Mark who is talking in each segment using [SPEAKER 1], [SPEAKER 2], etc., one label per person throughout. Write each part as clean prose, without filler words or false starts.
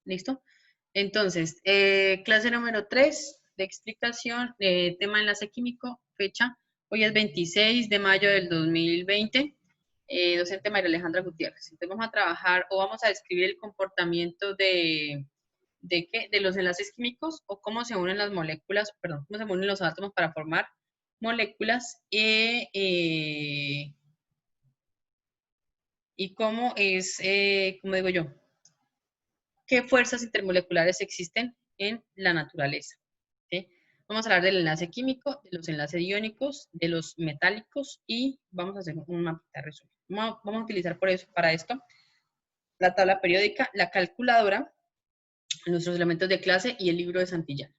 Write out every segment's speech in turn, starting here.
[SPEAKER 1] ¿Listo? Entonces, clase número 3 de explicación, tema enlace químico, fecha. Hoy es 26 de mayo del 2020. Docente María Alejandra Gutiérrez. Entonces vamos a trabajar o vamos a describir el comportamiento ¿de qué? De los enlaces químicos o cómo se unen las moléculas, perdón, cómo se unen los átomos para formar moléculas y cómo es, como digo yo, qué fuerzas intermoleculares existen en la naturaleza. ¿Sí? Vamos a hablar del enlace químico, de los enlaces iónicos, de los metálicos y vamos a hacer un mapita resumen. Vamos a utilizar para esto la tabla periódica, la calculadora, nuestros elementos de clase y el libro de Santillán.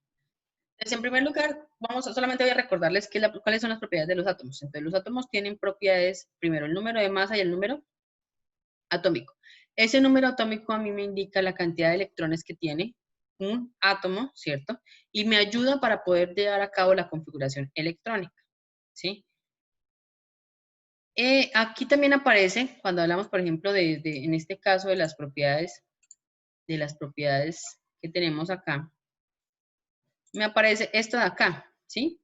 [SPEAKER 1] Entonces, en primer lugar, solamente voy a recordarles cuáles son las propiedades de los átomos. Entonces, los átomos tienen propiedades, primero, el número de masa y el número atómico. Ese número atómico a mí me indica la cantidad de electrones que tiene un átomo, ¿cierto? Y me ayuda para poder llevar a cabo la configuración electrónica, ¿sí? Aquí también aparece, cuando hablamos, por ejemplo, en este caso de las propiedades que tenemos acá, me aparece esto de acá, ¿sí?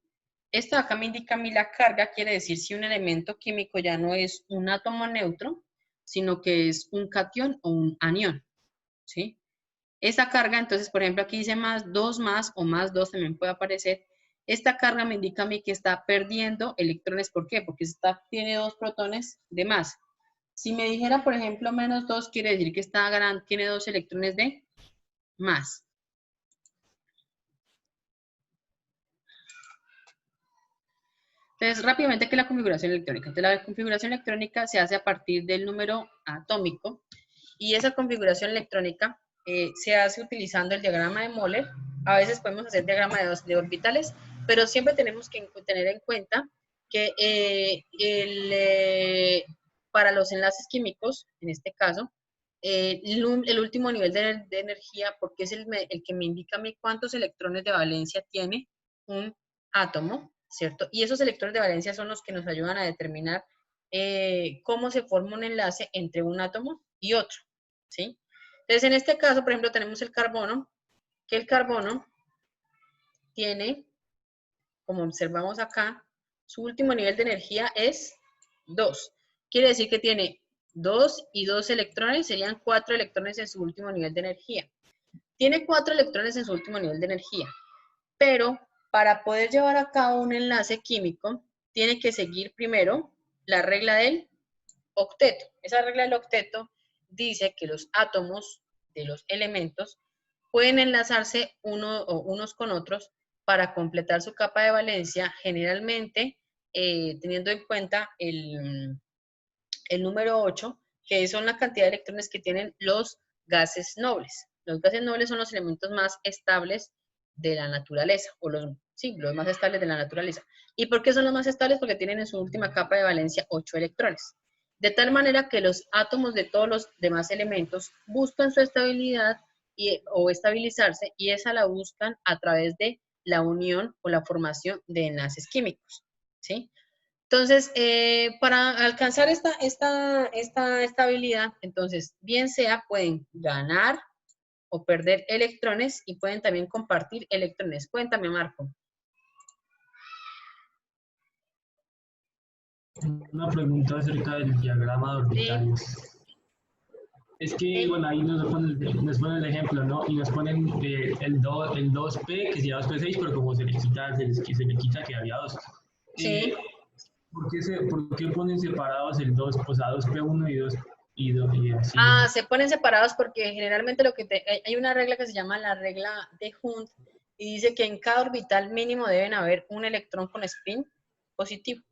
[SPEAKER 1] Esto de acá me indica a mí la carga, quiere decir si un elemento químico ya no es un átomo neutro, sino que es un catión o un anión, ¿sí? Esa carga, entonces, por ejemplo, aquí dice más o más 2 también puede aparecer. Esta carga me indica a mí que está perdiendo electrones. ¿Por qué? Porque tiene 2 protones de más. Si me dijera, por ejemplo, menos 2, quiere decir que tiene 2 electrones de más. Entonces, rápidamente, ¿qué es la configuración electrónica? Entonces, la configuración electrónica se hace a partir del número atómico y esa configuración electrónica se hace utilizando el diagrama de Moller. A veces podemos hacer diagrama de orbitales, pero siempre tenemos que tener en cuenta que para los enlaces químicos, en este caso, el último nivel de energía, porque es el que me indica a mí cuántos electrones de valencia tiene un átomo, ¿cierto? Y esos electrones de valencia son los que nos ayudan a determinar cómo se forma un enlace entre un átomo y otro, ¿sí? Entonces, en este caso, por ejemplo, tenemos el carbono, que el carbono tiene, como observamos acá, su último nivel de energía es 2. Quiere decir que tiene 2 y 2 electrones, serían 4 electrones en su último nivel de energía. Tiene 4 electrones en su último nivel de energía, pero para poder llevar a cabo un enlace químico, tiene que seguir primero la regla del octeto. Esa regla del octeto dice que los átomos de los elementos pueden enlazarse unos con otros para completar su capa de valencia, generalmente teniendo en cuenta el número 8, que son la cantidad de electrones que tienen los gases nobles. Los gases nobles son los elementos más estables de la naturaleza, o los más estables de la naturaleza. ¿Y por qué son los más estables? Porque tienen en su última capa de valencia 8 electrones. De tal manera que los átomos de todos los demás elementos buscan su estabilidad o estabilizarse, y esa la buscan a través de la unión o la formación de enlaces químicos, ¿sí? Entonces, para alcanzar esta estabilidad, entonces, bien sea pueden ganar o perder electrones y pueden también compartir electrones. Cuéntame, Marco.
[SPEAKER 2] Una pregunta acerca del diagrama de
[SPEAKER 1] Sí.
[SPEAKER 2] orbitales. Es que,
[SPEAKER 1] Sí.
[SPEAKER 2] bueno, ahí nos ponen el ejemplo, ¿no? Y nos ponen el 2P, que se llama 2P6, pero como se le quita que había 2.
[SPEAKER 1] Sí.
[SPEAKER 2] ¿Por qué ponen separados el 2, o sea, 2P1 y así?
[SPEAKER 1] Se ponen separados porque generalmente hay una regla que se llama la regla de Hund y dice que en cada orbital mínimo deben haber un electrón con spin positivo.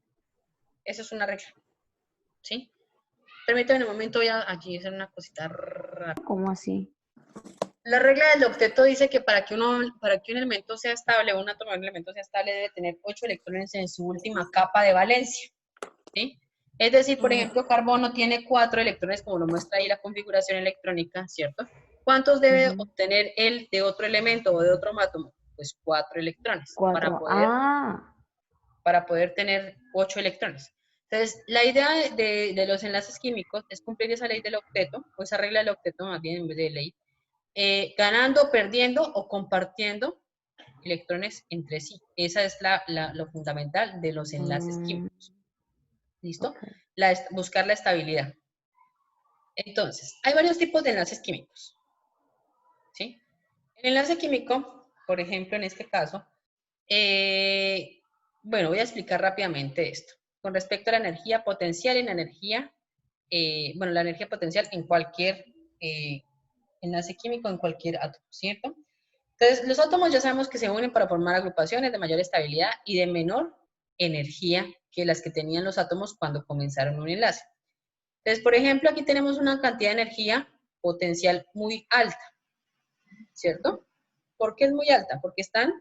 [SPEAKER 1] Esa es una regla, ¿sí? Permítame un momento, voy a aquí hacer una cosita rápida.
[SPEAKER 3] ¿Cómo así?
[SPEAKER 1] La regla del octeto dice que para que un elemento sea estable, un átomo de un elemento sea estable, debe tener 8 electrones en su última capa de valencia, ¿sí? Es decir, por ejemplo, carbono tiene 4 electrones, como lo muestra ahí la configuración electrónica, ¿cierto? ¿Cuántos debe obtener él de otro elemento o de otro átomo? Pues 4 electrones,
[SPEAKER 3] 4.
[SPEAKER 1] para poder tener 8 electrones. Entonces, la idea de los enlaces químicos es cumplir esa ley del octeto, o esa regla del octeto más bien en vez de ley, ganando, perdiendo o compartiendo electrones entre sí. Esa es lo fundamental de los enlaces químicos. ¿Listo?
[SPEAKER 3] Ok.
[SPEAKER 1] Buscar la estabilidad. Entonces, hay varios tipos de enlaces químicos. ¿Sí? El enlace químico, por ejemplo, en este caso, bueno, voy a explicar rápidamente esto. Con respecto a la energía potencial y la energía, bueno, la energía potencial en cualquier enlace químico, en cualquier átomo, ¿cierto? Entonces, los átomos ya sabemos que se unen para formar agrupaciones de mayor estabilidad y de menor energía que las que tenían los átomos cuando comenzaron un enlace. Entonces, por ejemplo, aquí tenemos una cantidad de energía potencial muy alta, ¿cierto? ¿Por qué es muy alta? Porque están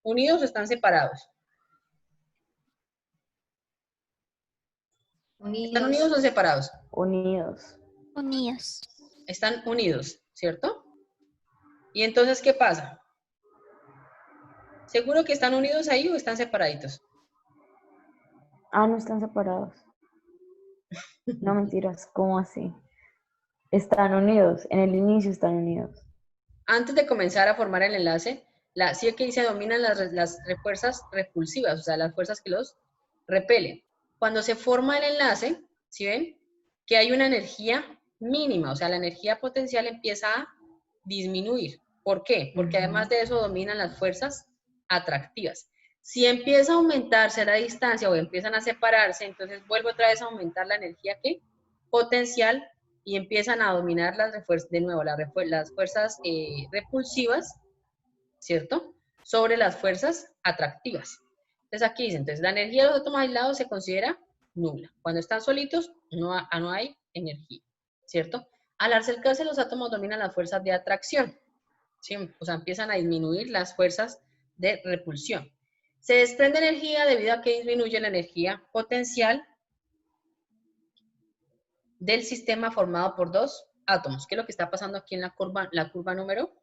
[SPEAKER 1] unidos o están separados. ¿Están unidos o separados?
[SPEAKER 3] Unidos.
[SPEAKER 4] Unidos.
[SPEAKER 1] Están unidos, ¿cierto? Y entonces, ¿qué pasa? ¿Seguro que están unidos ahí o están separaditos?
[SPEAKER 3] Ah, no están separados. No mentiras, ¿cómo así? Están unidos, en el inicio están unidos.
[SPEAKER 1] Antes de comenzar a formar el enlace, sí que se dominan las fuerzas repulsivas, o sea, las fuerzas que los repelen. Cuando se forma el enlace, ¿sí ven? Que hay una energía mínima, o sea, la energía potencial empieza a disminuir. ¿Por qué? Porque además de eso dominan las fuerzas atractivas. Si empieza a aumentarse la distancia o empiezan a separarse, entonces vuelve otra vez a aumentar la energía que potencial y empiezan a dominar de nuevo las fuerzas repulsivas, ¿cierto? Sobre las fuerzas atractivas. Entonces aquí dice, entonces la energía de los átomos aislados se considera nula. Cuando están solitos no hay energía, ¿cierto? Al acercarse los átomos dominan las fuerzas de atracción, ¿sí? O sea, empiezan a disminuir las fuerzas de repulsión. Se desprende energía debido a que disminuye la energía potencial del sistema formado por dos átomos, que es lo que está pasando aquí en la curva número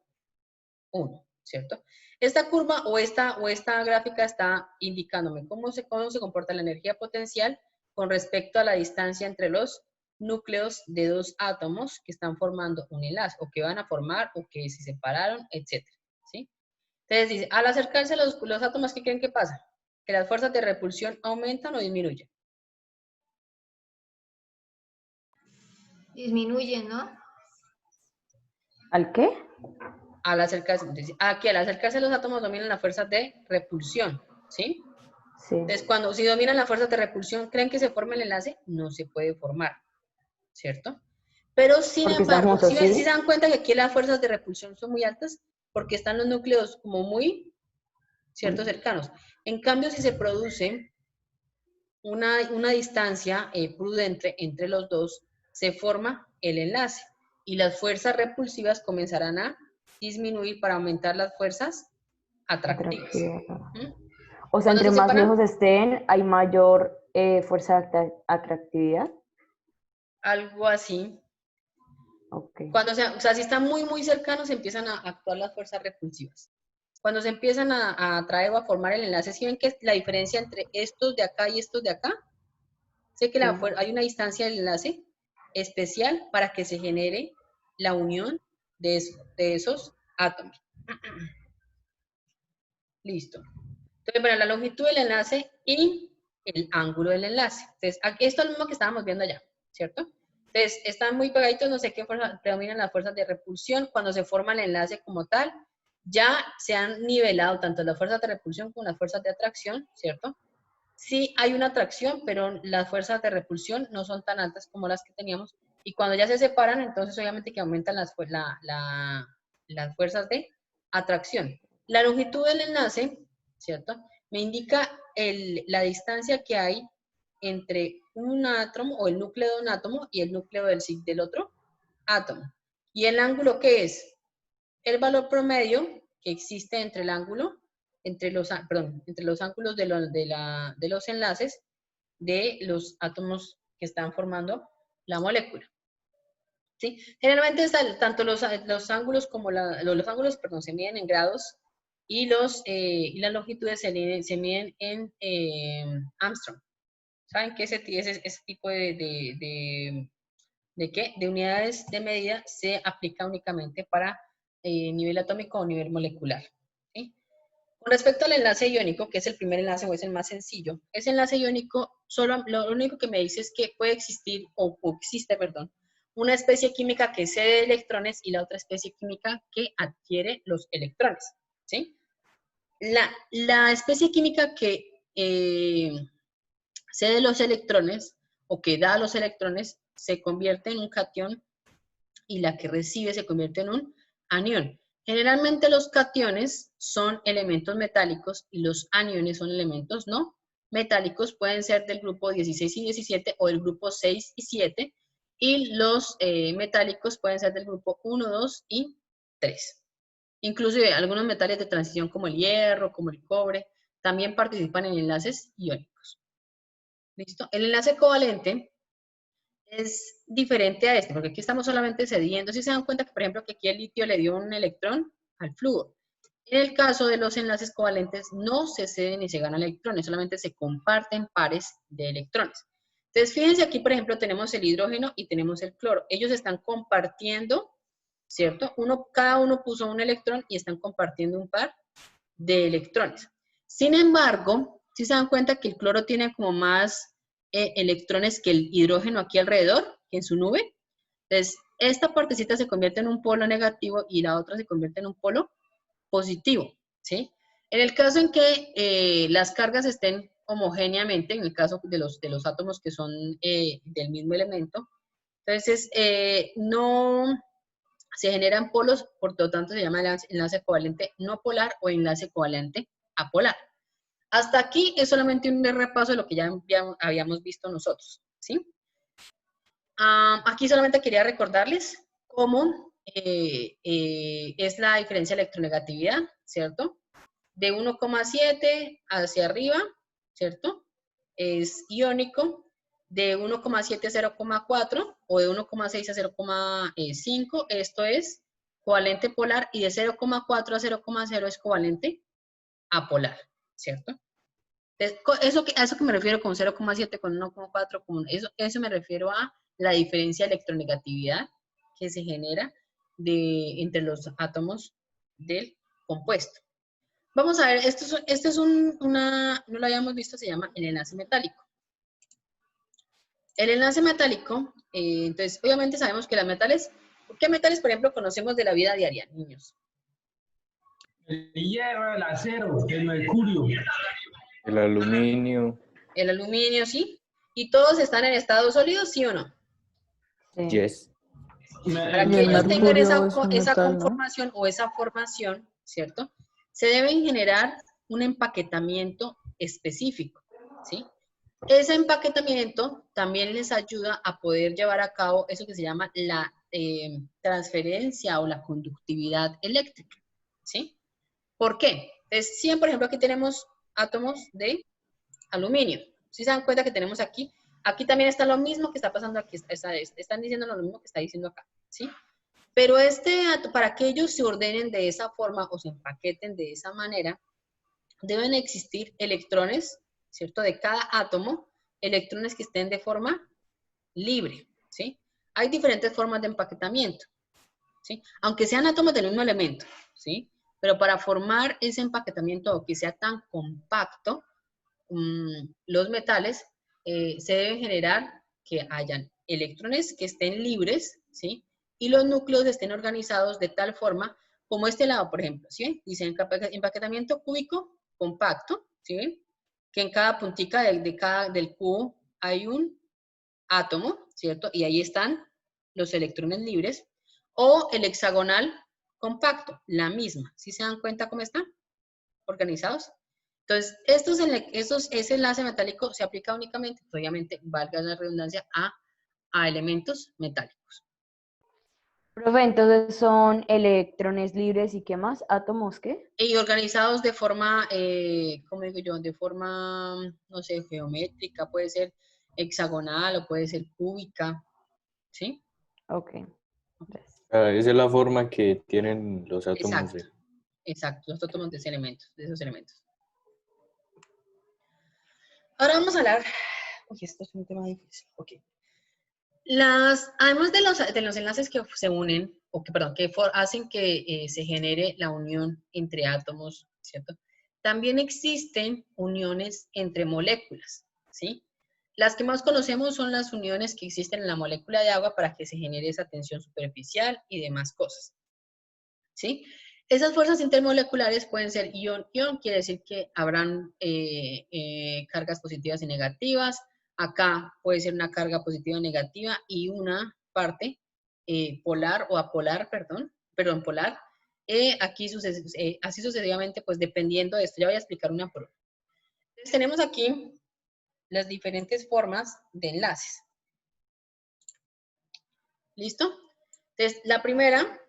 [SPEAKER 1] 1, ¿cierto? Esta curva o esta gráfica está indicándome cómo se comporta la energía potencial con respecto a la distancia entre los núcleos de dos átomos que están formando un enlace, o que van a formar, o que se separaron, etc. ¿Sí? Entonces dice, al acercarse los átomos, ¿qué creen que pasa? Que las fuerzas de repulsión aumentan o disminuyen.
[SPEAKER 5] Disminuyen, ¿no?
[SPEAKER 3] ¿Al qué?
[SPEAKER 1] Al acercarse, aquí al acercarse los átomos dominan las fuerzas de repulsión, ¿sí?
[SPEAKER 3] Sí.
[SPEAKER 1] Entonces, si dominan las fuerzas de repulsión, ¿creen que se forme el enlace? No se puede formar, ¿cierto? Pero, sin
[SPEAKER 3] Porque están
[SPEAKER 1] embargo,
[SPEAKER 3] juntos,
[SPEAKER 1] si
[SPEAKER 3] ¿sí?
[SPEAKER 1] se dan cuenta que aquí las fuerzas de repulsión son muy altas, porque están los núcleos como muy, ¿cierto?, cercanos. En cambio, si se produce una distancia prudente entre los dos, se forma el enlace y las fuerzas repulsivas comenzarán a disminuir para aumentar las fuerzas atractivas.
[SPEAKER 3] Atractiva.
[SPEAKER 1] ¿Mm?
[SPEAKER 3] O sea,
[SPEAKER 1] Cuando
[SPEAKER 3] entre
[SPEAKER 1] se
[SPEAKER 3] más
[SPEAKER 1] separan,
[SPEAKER 3] lejos estén, hay mayor fuerza de atractividad.
[SPEAKER 1] algo así.
[SPEAKER 3] Ok.
[SPEAKER 1] O sea, si están muy, muy cercanos, empiezan a actuar las fuerzas repulsivas. Cuando se empiezan a atraer o a formar el enlace, ¿sí ven que es la diferencia entre estos de acá y estos de acá? Sé que hay una distancia del enlace especial para que se genere la unión de esos átomos. Listo. Entonces, bueno, la longitud del enlace y el ángulo del enlace. Entonces, esto es lo mismo que estábamos viendo allá, ¿cierto? Entonces, están muy pegaditos, no sé qué fuerza predominan las fuerzas de repulsión. Cuando se forma el enlace como tal, ya se han nivelado tanto las fuerzas de repulsión como las fuerzas de atracción, ¿cierto? Sí hay una atracción, pero las fuerzas de repulsión no son tan altas como las que teníamos. Y cuando ya se separan, entonces obviamente que aumentan las fuerzas de atracción. La longitud del enlace, ¿cierto? Me indica la distancia que hay entre un átomo o el núcleo de un átomo y el núcleo del otro átomo. ¿Y el ángulo qué es? El valor promedio que existe entre el ángulo, entre los ángulos de los enlaces de los átomos que están formando la molécula. ¿Sí? Generalmente tanto los ángulos como los ángulos, perdón, se miden en grados y las longitudes se miden en Armstrong. ¿Saben que ese tipo de unidades de medida se aplica únicamente para nivel atómico o nivel molecular. ¿Sí? Con respecto al enlace iónico, que es el primer enlace o es el más sencillo, ese enlace iónico, solo, lo único que me dice es que puede existir, o existe, perdón, una especie química que cede electrones y la otra especie química que adquiere los electrones. ¿Sí? La especie química que cede los electrones o que da los electrones se convierte en un catión y la que recibe se convierte en un anión. Generalmente los cationes son elementos metálicos y los aniones son elementos no metálicos, pueden ser del grupo 16 y 17 o del grupo 6 y 7, y los metálicos pueden ser del grupo 1, 2 y 3. Inclusive algunos metales de transición como el hierro, como el cobre, también participan en enlaces iónicos. ¿Listo? El enlace covalente es diferente a este, porque aquí estamos solamente cediendo. Si se dan cuenta que, por ejemplo, que aquí el litio le dio un electrón al flúor. En el caso de los enlaces covalentes, no se ceden ni se ganan electrones, solamente se comparten pares de electrones. Entonces, fíjense aquí, por ejemplo, tenemos el hidrógeno y tenemos el cloro. Ellos están compartiendo, ¿cierto? Cada uno puso un electrón y están compartiendo un par de electrones. Sin embargo, si se dan cuenta que el cloro tiene como más electrones que el hidrógeno aquí alrededor, que en su nube. Entonces, esta partecita se convierte en un polo negativo y la otra se convierte en un polo positivo, ¿sí? En el caso en que las cargas estén homogéneamente, en el caso de los átomos que son del mismo elemento, entonces no se generan polos, por lo tanto se llama enlace covalente no polar o enlace covalente apolar. Hasta aquí es solamente un repaso de lo que ya habíamos visto nosotros, ¿sí? Aquí solamente quería recordarles cómo es la diferencia de electronegatividad, ¿cierto? De 1,7 hacia arriba, ¿cierto? Es iónico. De 1,7 a 0,4 o de 1,6 a 0,5, esto es covalente polar, y de 0,4 a 0,0 es covalente apolar, ¿cierto? A eso que me refiero con 0,7, con 1,4, eso me refiero a la diferencia de electronegatividad que se genera entre los átomos del compuesto. Vamos a ver, este es no lo habíamos visto, se llama el enlace metálico. El enlace metálico, entonces, obviamente sabemos que ¿qué metales, por ejemplo, conocemos de la vida diaria, niños?
[SPEAKER 2] El hierro, el acero, el mercurio.
[SPEAKER 4] El aluminio.
[SPEAKER 1] El aluminio, ¿sí? ¿Y todos están en estado sólido, sí o no?
[SPEAKER 3] Sí.
[SPEAKER 4] Yes.
[SPEAKER 1] Para
[SPEAKER 3] Y
[SPEAKER 1] que
[SPEAKER 3] el
[SPEAKER 1] ellos tengan
[SPEAKER 3] mercurio es un
[SPEAKER 1] esa
[SPEAKER 3] metal, ¿no?
[SPEAKER 1] conformación o esa formación, ¿cierto? Se deben generar un empaquetamiento específico, ¿sí? Ese empaquetamiento también les ayuda a poder llevar a cabo eso que se llama la transferencia o la conductividad eléctrica, ¿sí? ¿Por qué? Entonces, si por ejemplo aquí tenemos átomos de aluminio, si se dan cuenta que tenemos aquí también está lo mismo que está pasando aquí, están diciendo lo mismo que está diciendo acá, ¿sí? Pero para que ellos se ordenen de esa forma o se empaqueten de esa manera, deben existir electrones, ¿cierto? De cada átomo, electrones que estén de forma libre, ¿sí? Hay diferentes formas de empaquetamiento, ¿sí? Aunque sean átomos del mismo elemento, ¿sí? Pero para formar ese empaquetamiento o que sea tan compacto, los metales se deben generar que hayan electrones que estén libres, ¿sí? Y los núcleos estén organizados de tal forma, como este lado, por ejemplo, ¿sí? Dice empaquetamiento cúbico compacto, ¿sí? Que en cada puntica del cubo hay un átomo, ¿cierto? Y ahí están los electrones libres. O el hexagonal compacto, la misma. ¿Sí se dan cuenta cómo están organizados? Entonces, ese enlace metálico se aplica únicamente, obviamente, valga la redundancia, a elementos metálicos.
[SPEAKER 3] Profe, entonces son electrones libres y ¿qué más? ¿Átomos qué?
[SPEAKER 1] Y organizados de forma, ¿cómo digo yo? De forma, no sé, geométrica, puede ser hexagonal o puede ser cúbica, ¿sí?
[SPEAKER 3] Ok. Gracias.
[SPEAKER 4] Esa es la forma que tienen los átomos.
[SPEAKER 1] Exacto, exacto, los átomos de esos elementos. Ahora vamos a hablar, uy, esto es un tema difícil, ok. Además de los enlaces que se unen hacen que se genere la unión entre átomos, ¿cierto? También existen uniones entre moléculas, ¿sí? Las que más conocemos son las uniones que existen en la molécula de agua para que se genere esa tensión superficial y demás cosas, ¿sí? Esas fuerzas intermoleculares pueden ser ion-ion, quiere decir que habrán cargas positivas y negativas. Acá puede ser una carga positiva o negativa y una parte polar o apolar, polar. Aquí así sucesivamente, pues dependiendo de esto. Ya voy a explicar una por una. Entonces tenemos aquí las diferentes formas de enlaces. ¿Listo? Entonces, la primera,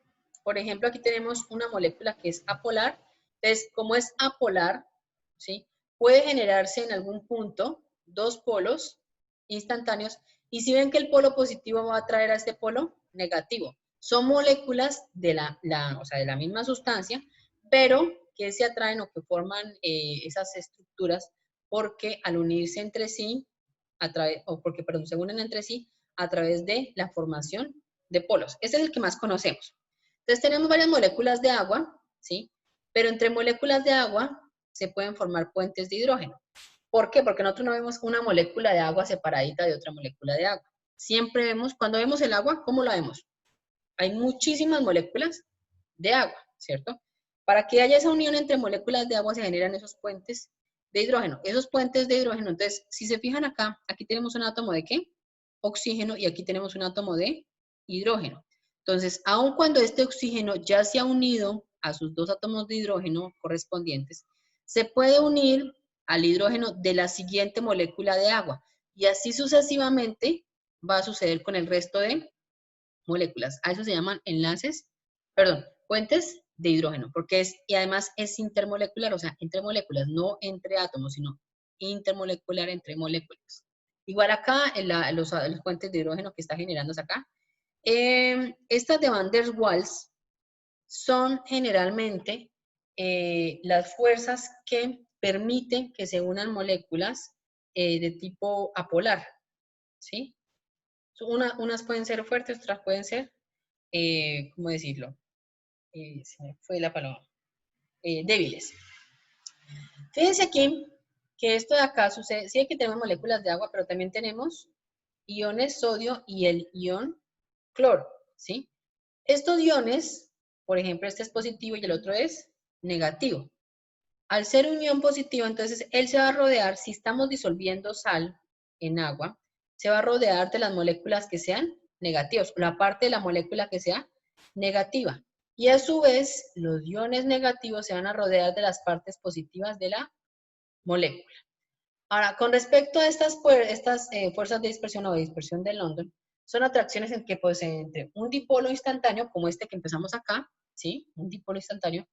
[SPEAKER 1] por ejemplo, aquí tenemos una molécula que es apolar. Entonces, como es apolar, ¿sí? Puede generarse en algún punto dos polos instantáneos. Y si ven que el polo positivo va a atraer a este polo negativo. Son moléculas de de la misma sustancia, pero que se atraen o que forman esas estructuras porque al unirse entre sí, se unen entre sí a través de la formación de polos. Este es el que más conocemos. Entonces tenemos varias moléculas de agua, ¿sí? Pero entre moléculas de agua se pueden formar puentes de hidrógeno. ¿Por qué? Porque nosotros no vemos una molécula de agua separadita de otra molécula de agua. Siempre vemos, cuando vemos el agua, ¿cómo la vemos? Hay muchísimas moléculas de agua, ¿cierto? Para que haya esa unión entre moléculas de agua se generan esos puentes de hidrógeno. Esos puentes de hidrógeno, entonces, si se fijan acá, aquí tenemos un átomo de ¿qué? Oxígeno, y aquí tenemos un átomo de hidrógeno. Entonces, aun cuando este oxígeno ya se ha unido a sus dos átomos de hidrógeno correspondientes, se puede unir al hidrógeno de la siguiente molécula de agua. Y así sucesivamente va a suceder con el resto de moléculas. A eso se llaman puentes de hidrógeno, y además es intermolecular, o sea, entre moléculas, no entre átomos, sino intermolecular entre moléculas. Igual acá, los puentes de hidrógeno que está generándose acá. Estas de Van der Waals son generalmente las fuerzas que permiten que se unan moléculas de tipo apolar, ¿sí? Unas pueden ser fuertes, otras pueden ser, ¿cómo decirlo? Se me fue la palabra. Débiles. Fíjense aquí que esto de acá sucede, sí que tenemos moléculas de agua, pero también tenemos iones sodio y el ion cloro, ¿sí? Estos iones, por ejemplo, este es positivo y el otro es negativo. Al ser un ion positivo, entonces él se va a rodear, si estamos disolviendo sal en agua, se va a rodear de las moléculas que sean negativas, la parte de la molécula que sea negativa. Y a su vez, los iones negativos se van a rodear de las partes positivas de la molécula. Ahora, con respecto a estas fuerzas de dispersión o de dispersión de London, son atracciones en que pues entre un dipolo instantáneo, como este que empezamos acá, ¿sí? Un dipolo instantáneo,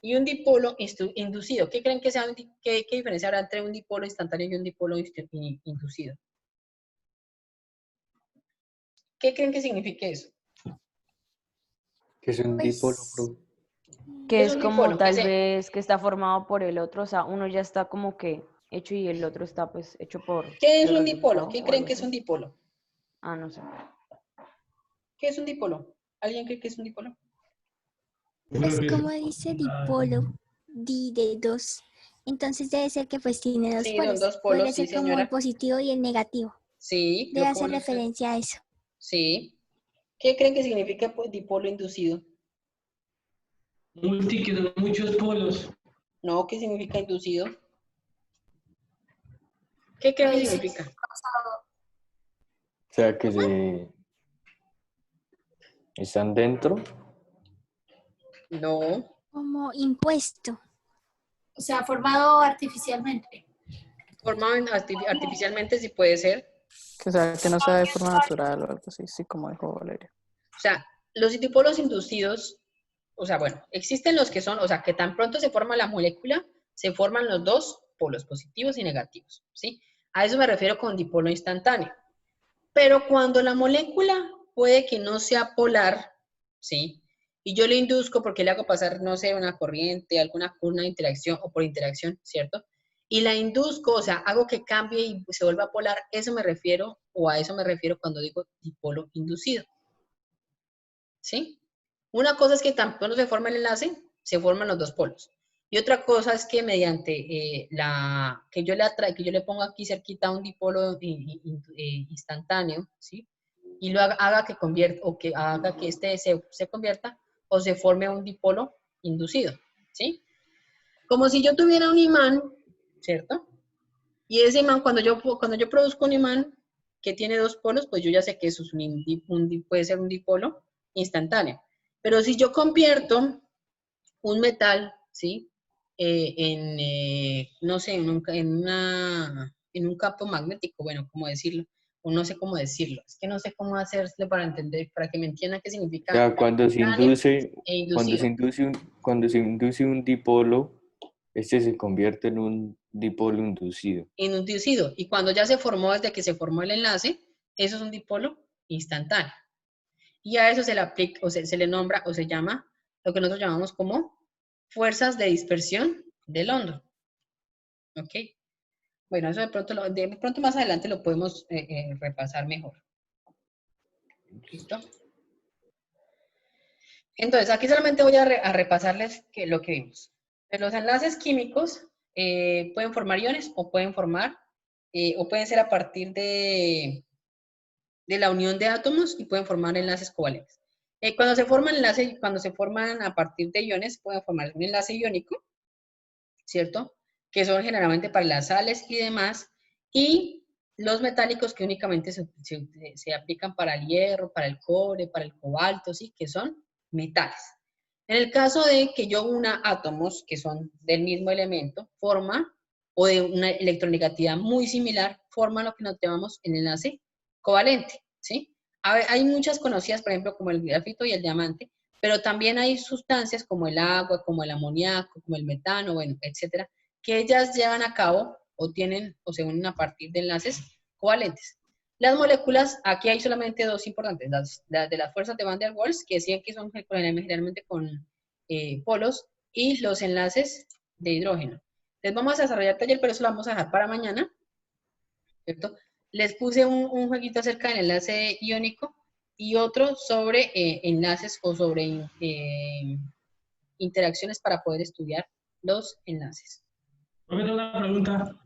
[SPEAKER 1] y un dipolo inducido. ¿Qué creen que sea, qué diferencia habrá entre un dipolo instantáneo y un dipolo inducido? ¿Qué creen que signifique eso?
[SPEAKER 4] Que es un dipolo,
[SPEAKER 3] Pues,
[SPEAKER 4] bro.
[SPEAKER 3] que
[SPEAKER 1] Es
[SPEAKER 3] es
[SPEAKER 1] un
[SPEAKER 3] como
[SPEAKER 1] dipolo,
[SPEAKER 3] tal vez que está formado por el otro, o sea, uno ya está como que hecho y el otro está pues hecho por
[SPEAKER 1] ¿Qué es
[SPEAKER 3] el
[SPEAKER 1] un dipolo?
[SPEAKER 3] resultado
[SPEAKER 1] ¿Qué
[SPEAKER 3] o
[SPEAKER 1] creen
[SPEAKER 3] algo
[SPEAKER 1] que es
[SPEAKER 3] así.
[SPEAKER 1] un dipolo?
[SPEAKER 3] Ah, no sé.
[SPEAKER 1] ¿Qué es un dipolo? ¿Alguien cree que es un dipolo?
[SPEAKER 5] Pues como dice dipolo, di de dos. Entonces debe ser que pues tiene dos
[SPEAKER 1] Sí, son
[SPEAKER 5] polos.
[SPEAKER 1] dos
[SPEAKER 5] Podría
[SPEAKER 1] polos, sí,
[SPEAKER 5] ser como el
[SPEAKER 1] señora.
[SPEAKER 5] positivo y el negativo.
[SPEAKER 1] Sí,
[SPEAKER 5] Debe
[SPEAKER 1] creo que
[SPEAKER 5] hacer referencia a eso.
[SPEAKER 1] sí. ¿Qué creen que significa pues, dipolo inducido?
[SPEAKER 2] Que son muchos polos.
[SPEAKER 1] No, ¿qué significa inducido? ¿Qué creen que
[SPEAKER 5] Pues
[SPEAKER 1] significa?
[SPEAKER 4] O sea, que están dentro.
[SPEAKER 1] No.
[SPEAKER 5] como impuesto.
[SPEAKER 6] O sea, formado artificialmente.
[SPEAKER 1] Formado artificialmente sí puede ser.
[SPEAKER 7] O sea, que no sea de forma natural o algo así, sí, como dijo Valeria.
[SPEAKER 1] O sea, los dipolos inducidos, o sea, bueno, existen los que son, o sea, que tan pronto se forma la molécula, se forman los dos polos positivos y negativos, ¿sí? A eso me refiero con dipolo instantáneo. Pero cuando la molécula puede que no sea polar, ¿sí? Y yo le induzco porque le hago pasar, no sé, una corriente, una interacción o por interacción, ¿cierto? Y la induzco, o sea, hago que cambie y se vuelva polar, eso me refiero, o a eso me refiero cuando digo dipolo inducido. ¿Sí? Una cosa es que tan pronto se forma el enlace, se forman los dos polos. Y otra cosa es que mediante que yo le ponga aquí cerquita un dipolo instantáneo, ¿sí? Y lo haga que convierta, o que haga que este se convierta, o se forme un dipolo inducido, ¿sí? Como si yo tuviera un imán, ¿cierto? Y ese imán, cuando yo produzco un imán que tiene dos polos, pues yo ya sé que eso es puede ser un dipolo instantáneo. Pero si yo convierto un metal, ¿sí? No sé, en un campo magnético, bueno, ¿cómo decirlo? O no sé cómo decirlo. Es que no sé cómo hacerlo para entender, para que me entiendan qué
[SPEAKER 4] O
[SPEAKER 1] significa
[SPEAKER 4] sea, cuando se
[SPEAKER 1] instantáneo
[SPEAKER 4] induce,
[SPEAKER 1] e inducido.
[SPEAKER 4] cuando se induce un dipolo, este se convierte en un dipolo inducido.
[SPEAKER 1] Inducido. Y cuando ya se formó, desde que se formó el enlace, eso es un dipolo instantáneo. Y a eso se le aplica, o se le nombra, o se llama, lo que nosotros llamamos como fuerzas de dispersión del hondo. ¿Ok? Bueno, eso de pronto más adelante lo podemos repasar mejor. ¿Listo? Entonces, aquí solamente voy a repasarles lo que vimos. Los enlaces químicos pueden formar iones o pueden ser a partir de la unión de átomos y pueden formar enlaces covalentes. Cuando se forman a partir de iones, pueden formar un enlace iónico, ¿cierto? Que son generalmente para las sales y demás, y los metálicos que únicamente se aplican para el hierro, para el cobre, para el cobalto, ¿sí? Que son metales. En el caso de que yo una átomos que son del mismo elemento, o de una electronegatividad muy similar, forma lo que nos llamamos el enlace covalente, ¿sí? Hay muchas conocidas, por ejemplo, como el grafito y el diamante, pero también hay sustancias como el agua, como el amoníaco, como el metano, bueno, etcétera, que ellas llevan a cabo o tienen o se unen a partir de enlaces covalentes. Las moléculas, aquí hay solamente dos importantes, las de las fuerzas de Van der Waals, que decían que son generalmente con polos, y los enlaces de hidrógeno. Les vamos a desarrollar taller, pero eso lo vamos a dejar para mañana, ¿cierto? Les puse un jueguito acerca del enlace iónico y otro sobre enlaces o sobre interacciones para poder estudiar los enlaces.
[SPEAKER 2] Profe, tengo una pregunta.